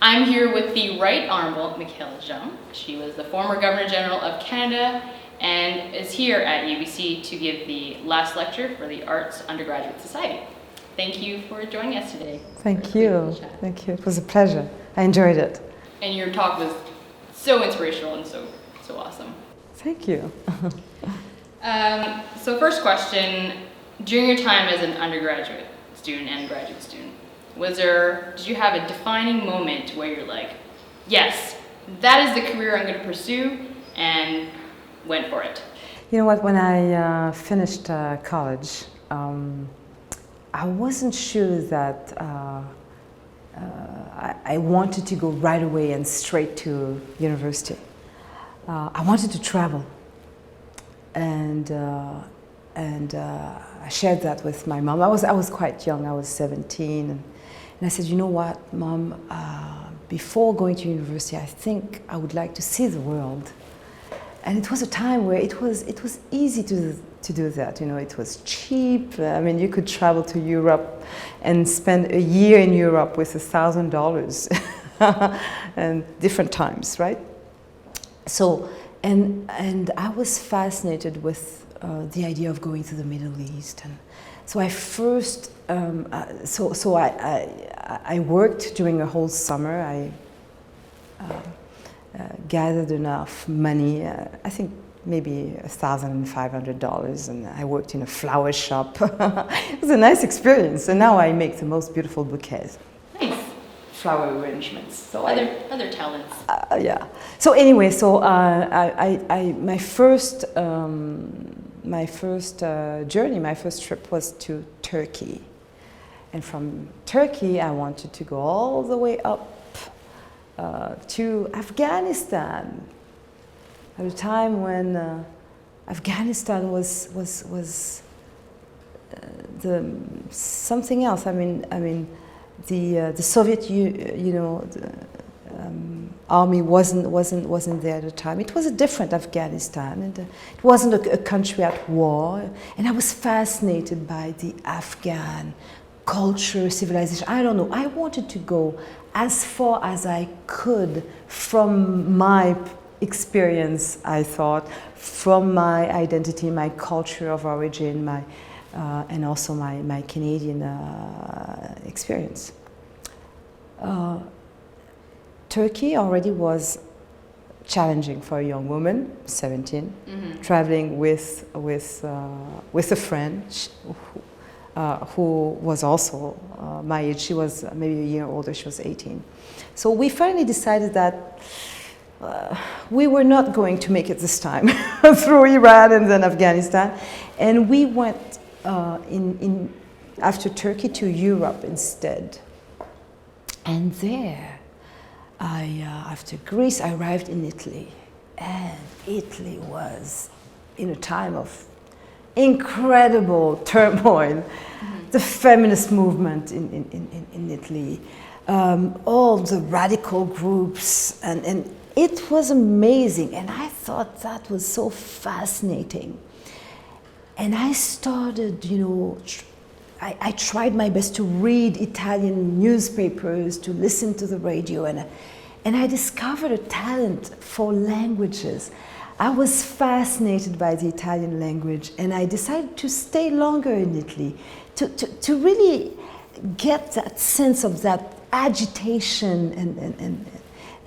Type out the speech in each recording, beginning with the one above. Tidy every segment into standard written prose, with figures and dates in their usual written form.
I'm here with the Right Honourable Michaëlle Jean. She was the former Governor General of Canada and is here at UBC to give the last lecture for the Arts Undergraduate Society. Thank you for joining us today. Thank you. Thank you. It was a pleasure. I enjoyed it. And your talk was so inspirational and so awesome. Thank you. So first question, during your time as an undergraduate student and graduate student, did you have a defining moment where you're like, yes, that is the career I'm going to pursue, and went for it? You know what, when I finished college, I wasn't sure that I wanted to go right away and straight to university. I wanted to travel, and I shared that with my mom. I was quite young. I was 17, and I said, you know what, Mom, before going to university, I think I would like to see the world. And it was a time where it was easy to do that. You know, it was cheap. I mean, you could travel to Europe and spend a year in Europe with $1,000 and different times, right? So, and I was fascinated with the idea of going to the Middle East. And so I first, I worked during a whole summer. I gathered enough money, I think maybe $1,500, and I worked in a flower shop. It was a nice experience, and now I make the most beautiful bouquets. Nice. Flower arrangements. So other talents. Yeah. So anyway, so my first journey, my first trip was to Turkey, and from Turkey I wanted to go all the way up to Afghanistan, at a time when Afghanistan was something else. I mean, the Soviet army wasn't there at the time. It was a different Afghanistan, and it wasn't a country at war. And I was fascinated by the Afghan culture, civilization. I don't know. I wanted to go as far as I could from my experience, I thought, from my identity, my culture of origin, and also my Canadian experience. Turkey already was challenging for a young woman, 17, traveling with a friend who was also my age. She was maybe a year older. She was 18. So we finally decided that we were not going to make it this time through Iran and then Afghanistan, and we went after Turkey to Europe instead. And there, after Greece, I arrived in Italy, and Italy was in a time of incredible turmoil. The feminist movement in Italy, all the radical groups, and it was amazing, and I thought that was so fascinating. And I started, you know, I tried my best to read Italian newspapers, to listen to the radio, and I discovered a talent for languages. I was fascinated by the Italian language, and I decided to stay longer in Italy, to really get that sense of that agitation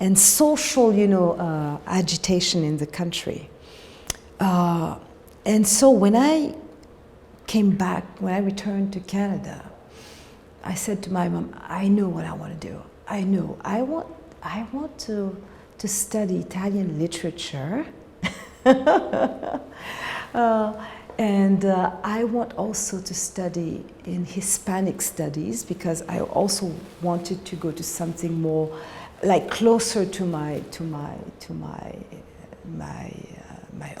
and social, you know, agitation in the country. And so when I came back, when I returned to Canada, I said to my mom, I know what I want to do. I know. I want to study Italian literature. And I want also to study in Hispanic studies, because I also wanted to go to something more like closer to my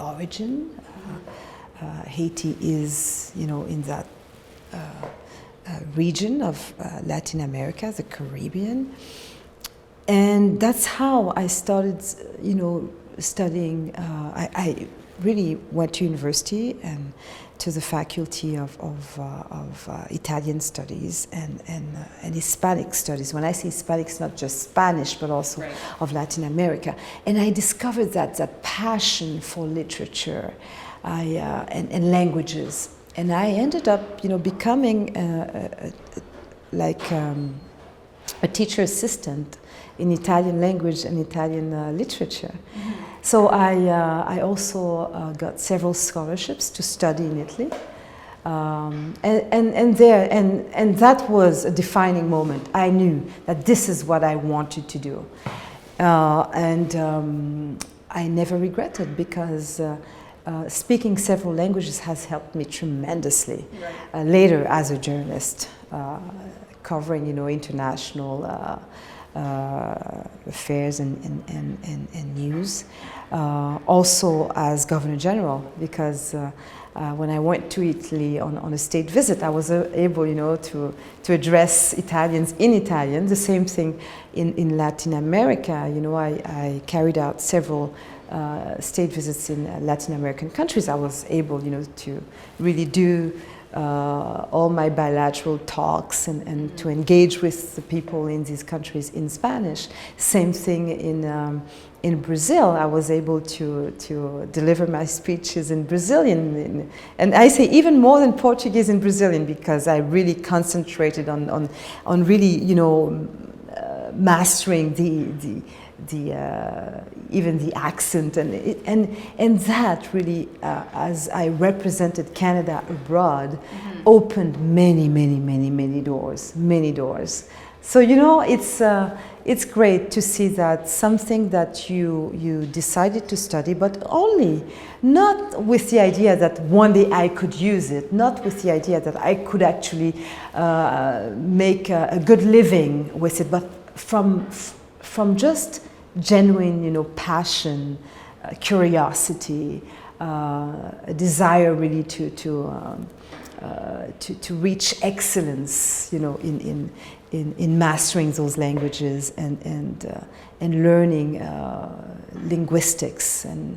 origin. Haiti is, you know, in that region of Latin America, the Caribbean, and that's how I started, you know, studying. really went to university and to the faculty of Italian studies and Hispanic studies. When I say Hispanic, it's not just Spanish, but also Right. of Latin America. And I discovered that passion for literature and languages. And I ended up, becoming a teacher assistant in Italian language and Italian literature. Mm-hmm. So I also got several scholarships to study in Italy, and that was a defining moment. I knew that this is what I wanted to do, and I never regretted, because speaking several languages has helped me tremendously. Right. Later, as a journalist, covering international affairs and news. Also as Governor General, because when I went to Italy on a state visit, I was able, to address Italians in Italian. The same thing in Latin America. I carried out several state visits in Latin American countries. I was able, to really do all my bilateral talks and to engage with the people in these countries in Spanish. Same thing in Brazil. I was able to deliver my speeches in Brazilian, and I say even more than Portuguese in Brazilian, because I really concentrated on really mastering even the accent, and that really, as I represented Canada abroad, mm-hmm. opened many doors. So it's great to see that something that you decided to study, but only not with the idea that one day I could use it, not with the idea that I could actually make a good living with it, but from just genuine, passion, curiosity, a desire really to reach excellence, in mastering those languages and learning linguistics and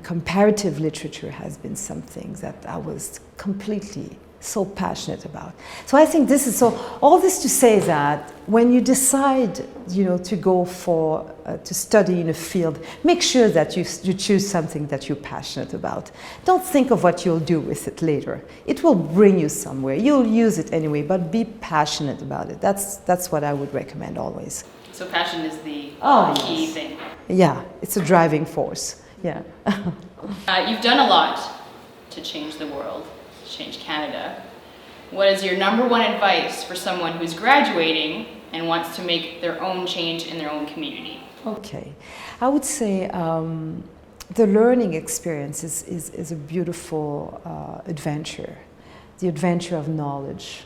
comparative literature has been something that I was completely so passionate about. So I think this is all this to say that when you decide, to go for to study in a field, make sure that you choose something that you're passionate about. Don't think of what you'll do with it later. It will bring you somewhere. You'll use it anyway, but be passionate about it. That's what I would recommend always. So passion is the key thing. Yeah, it's a driving force. Yeah. You've done a lot to change the world, change Canada. What is your number one advice for someone who's graduating and wants to make their own change in their own community? Okay, I would say the learning experience is a beautiful adventure, the adventure of knowledge.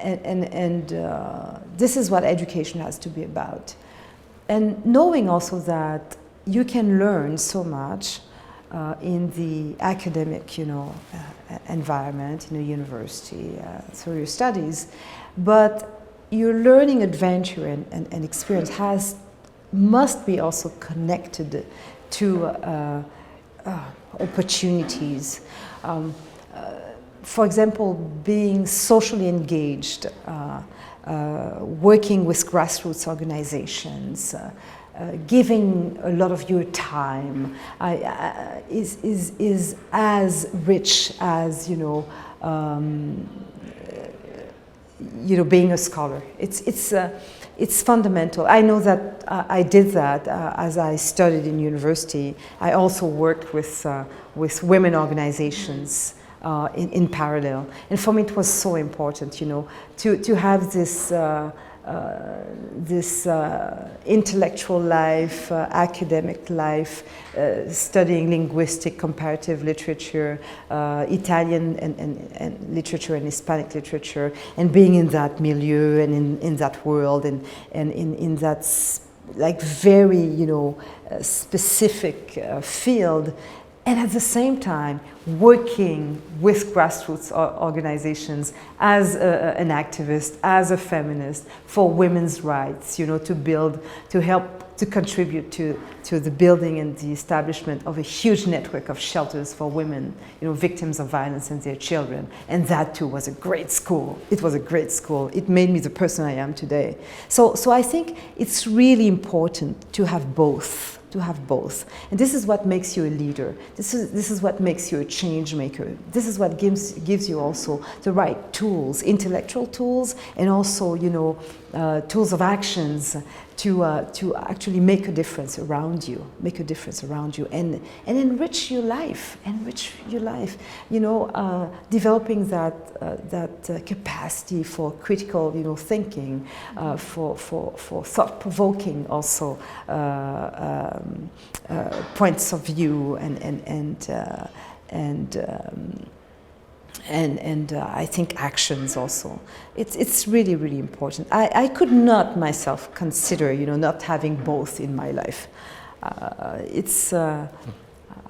And this is what education has to be about. And knowing also that you can learn so much in the academic, environment, in a university, through your studies, but your learning adventure and experience must be also connected to opportunities. For example, being socially engaged, working with grassroots organizations, giving a lot of your time is as rich as being a scholar. It's fundamental. I know that I did that as I studied in university. I also worked with women organizations in parallel, and for me it was so important, to have this intellectual life, academic life, studying linguistic, comparative literature, Italian and literature and Hispanic literature, and being in that milieu and in that world and in that very specific field. and at the same time working with grassroots organizations as an activist, as a feminist for women's rights, you know, to build, to help, to contribute to the building and the establishment of a huge network of shelters for women, you know, victims of violence and their children. And that too was a great school. It was a great school. It made me the person I am today. So I think it's really important to have both. And this is what makes you a leader. This is what makes you a change maker. This is what gives you also the right tools, intellectual tools, and also, you know, tools of actions to actually make a difference around you, and enrich your life, you know, developing that capacity for critical, you know, thinking, for thought-provoking also points of view, and I think actions also. It's really, really important. I could not myself consider, you know, not having both in my life. I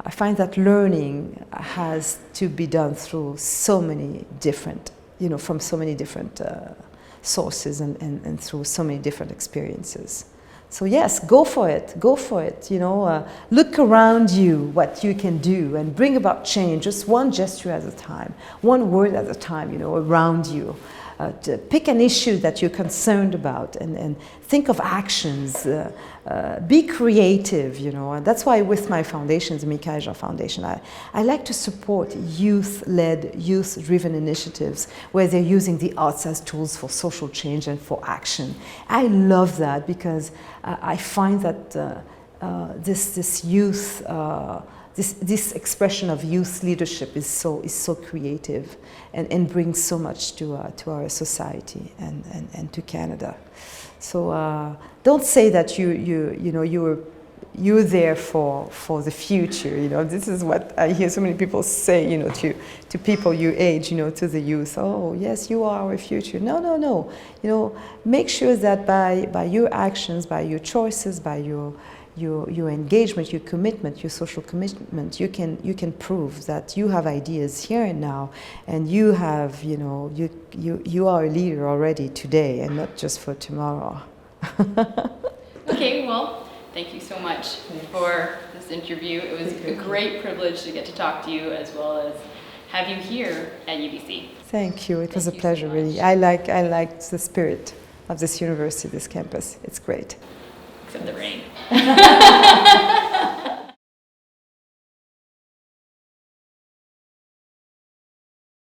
find that learning has to be done through so many different, you know, from so many different sources and through so many different experiences. So yes, go for it, you know, look around you, what you can do, and bring about change, just one gesture at a time, one word at a time, you know, around you. To pick an issue that you're concerned about and think of actions, be creative, you know. And that's why with my foundation, the Michaëlle Jean Foundation, I like to support youth-led, youth-driven initiatives where they're using the arts as tools for social change and for action. I love that because I find that this youth, this expression of youth leadership is so creative and brings so much to our society and to Canada. So don't say that you're there for the future. You know, this is what I hear so many people say. You know, to people your age. You know, to the youth. Oh yes, you are our future. No. You know, make sure that by your actions, by your choices, by your engagement, your commitment, your social commitment, you can prove that you have ideas here and now, and you have, you know, you are a leader already today and not just for tomorrow. Okay, well, thank you so much for this interview. It was a great privilege to get to talk to you as well as have you here at UBC. Thank you. It was a pleasure, really. I liked the spirit of this university, this campus. It's great. Except the rain.